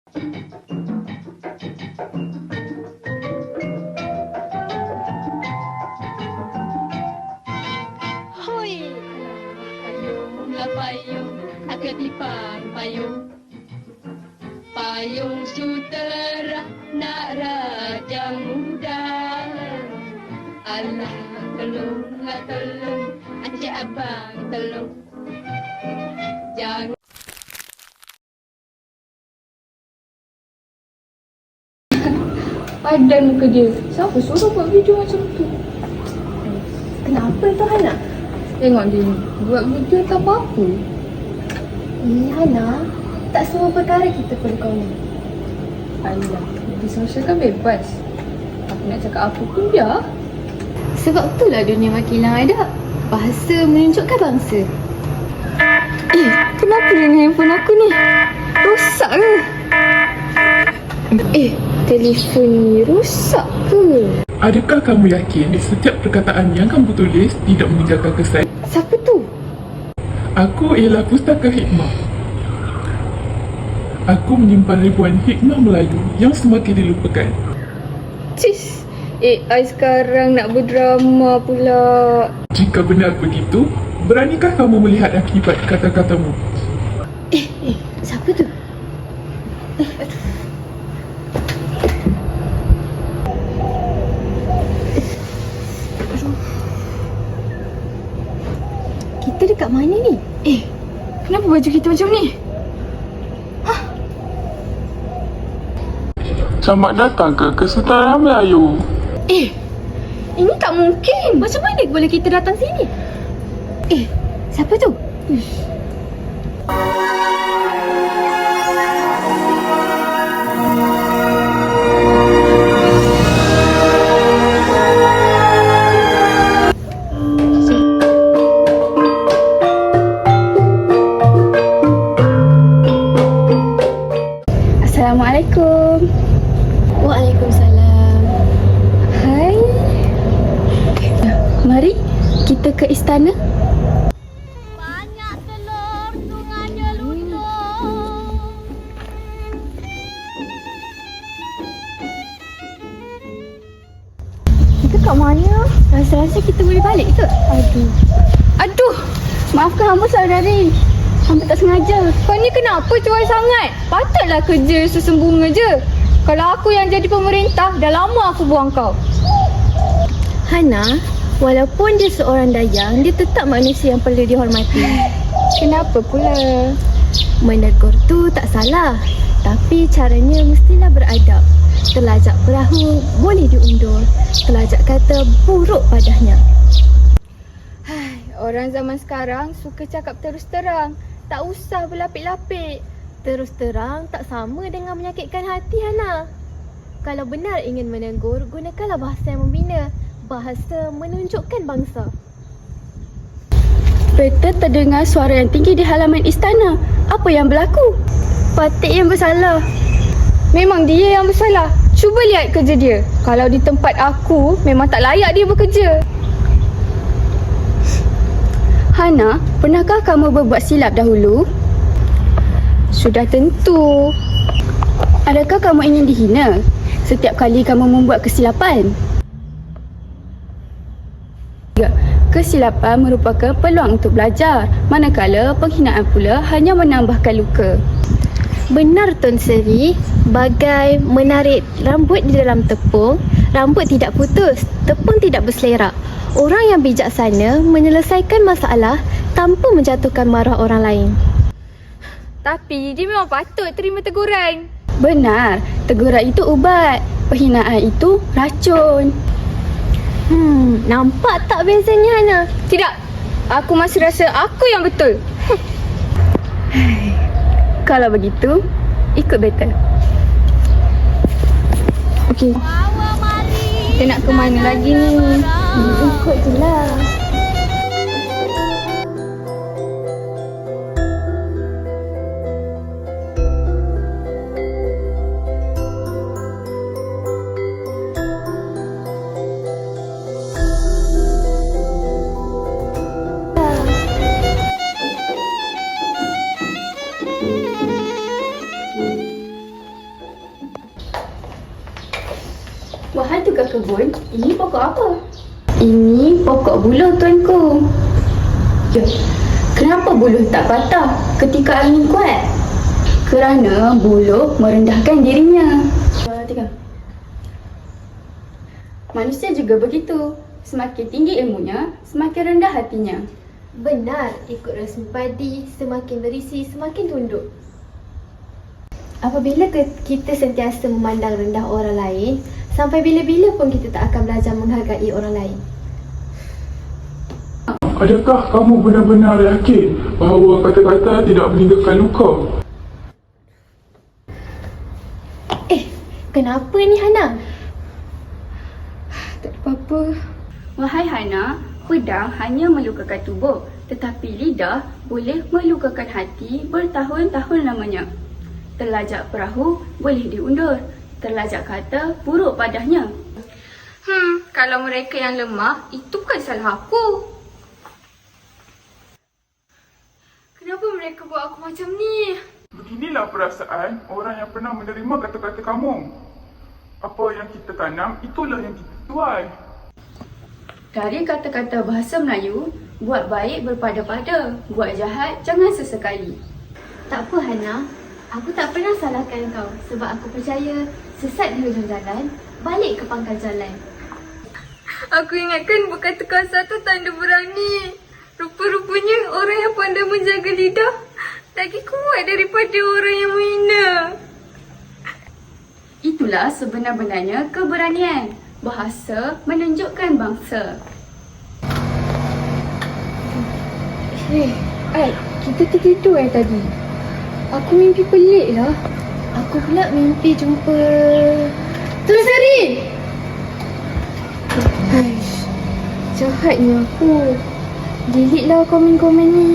Hoi, payunglah payung, akan dipang payung. Payung sutera nak raja muda. Alah tolong, tolong, Encik Abang tolong. Jangan Padan muka dia. Siapa suruh buat video macam tu? Kenapa tu Hana? Tengok dia ni. Buat video tak apa-apa. Hana, tak semua perkara kita perlu komen. Alah, di sosial kan bebas. Aku nak cakap apa pun biar. Sebab itulah dunia makin adab. Bahasa menunjukkan bangsa. Kenapa dengan handphone aku ni? Rosak ke? Telefon ni rosak ke? Adakah kamu yakin di setiap perkataan yang kamu tulis tidak meninggalkan kesan? Siapa tu? Aku ialah Pustaka Hikmah. Aku menyimpan ribuan hikmah Melayu yang semakin dilupakan. Cis, AI sekarang nak berdrama pula. Jika benar begitu, beranikah kamu melihat akibat kata-katamu? Siapa tu? Kita dekat mana ni? Kenapa baju kita macam ni? Selamat datang ke Kesetaraan Melayu. Ini tak mungkin. Macam mana boleh kita datang sini? Siapa tu? Assalamualaikum. Waalaikumsalam. Hai. Mari kita ke istana. banyak telur, sungainya lutur. Kita kat mana? Rasa-rasa kita boleh balik ke? Aduh. Maafkan hamba saudari. Hamba tak sengaja. Kau ni kenapa cuai sangat? Patutlah kerja sesembunga je. Kalau aku yang jadi pemerintah, dah lama aku buang kau. Hana, walaupun dia seorang dayang, dia tetap manusia yang perlu dihormati. Kenapa pula? Menegur tu tak salah, tapi caranya mestilah beradab. Telajak perahu boleh diundur, telajak kata buruk padanya. Orang zaman sekarang suka cakap terus terang. Tak usah berlapik-lapik. Terus terang tak sama dengan menyakitkan hati, Hana. Kalau benar ingin menegur, gunakanlah bahasa yang membina, bahasa menunjukkan bangsa. Peter terdengar suara yang tinggi di halaman istana. Apa yang berlaku? Patik yang bersalah. Memang dia yang bersalah. Cuba lihat kerja dia. Kalau di tempat aku, memang tak layak dia bekerja. Hana, pernahkah kamu berbuat silap dahulu? Sudah tentu. Adakah kamu ingin dihina setiap kali kamu membuat kesilapan? Kesilapan merupakan peluang untuk belajar, manakala penghinaan pula hanya menambahkan luka. Benar Tun Seri, bagai menarik rambut di dalam tepung, rambut tidak putus, tepung tidak berselerak. Orang yang bijaksana menyelesaikan masalah tanpa menjatuhkan marah orang lain. Tapi dia memang patut terima teguran. Benar, teguran itu ubat. Penghinaan itu racun. Nampak tak bezanya, Hana? Tidak, aku masih rasa aku yang betul. Kalau begitu, ikut better. Okey. Kita nak ke mana lagi ni? Ikut je lah. Wahai tukang kebun, ini pokok apa? Ini pokok buluh tuanku. Ya, kenapa buluh tak patah ketika angin kuat? Kerana buluh merendahkan dirinya. Manusia juga begitu. Semakin tinggi ilmunya, semakin rendah hatinya. Benar, ikut rasmi padi, semakin berisi, semakin tunduk. Apabila kita sentiasa memandang rendah orang lain, sampai bila-bila pun kita tak akan belajar menghargai orang lain. Adakah kamu benar-benar yakin bahawa kata-kata tidak meninggalkan luka? Kenapa ni Hana? Tak ada apa-apa. Wahai Hana, pedang hanya melukakan tubuh, tetapi lidah boleh melukakan hati bertahun-tahun lamanya. Terlajak perahu boleh diundur, terlajak kata buruk padanya. Kalau mereka yang lemah, itu bukan salah aku. Kenapa mereka buat aku macam ni? Beginilah perasaan orang yang pernah menerima kata-kata kamu. Apa yang kita tanam, itulah yang kita tuai. Dari kata-kata bahasa Melayu, buat baik berpada-pada, buat jahat jangan sesekali. Tak apa Hana, aku tak pernah salahkan kau sebab aku percaya sesat di hujung jalan, balik ke pangkal jalan. Aku ingatkan berkata kasar tu tanda berani. Rupa-rupanya orang yang pandai menjaga lidah lagi kuat daripada orang yang menghina. Itulah sebenar-benarnya keberanian. Bahasa menunjukkan bangsa. Ai, kita tertidur tadi. Aku mimpi pelik lah. Aku pula mimpi jumpa Tuan Sari! Aish, jahatnya aku. Delete lah komen-komen ni.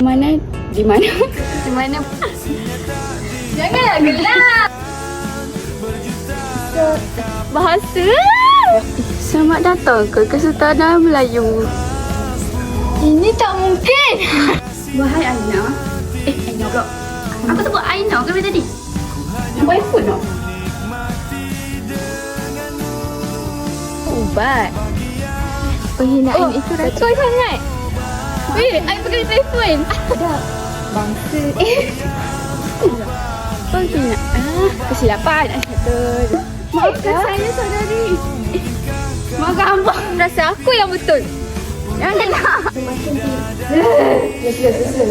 Mana? Di mana? Di mana? Janganlah gelap. Bahasa. Selamat datang ke Kesultanan Melayu. Ini tak mungkin. Wahai Aina. Aina pula. Aku sebut Aina ke tadi? Nampak iPhone tak? Ubat. Penghinaan itu racun sangat. I pakai telefon. Dah. Bangsa. Penghinaan. Kesilapan. Betul. Maafkan saya saudari. Maafkan hamba. Rasa aku yang betul. Jangan nak. Semakin tinggi.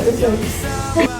Betul.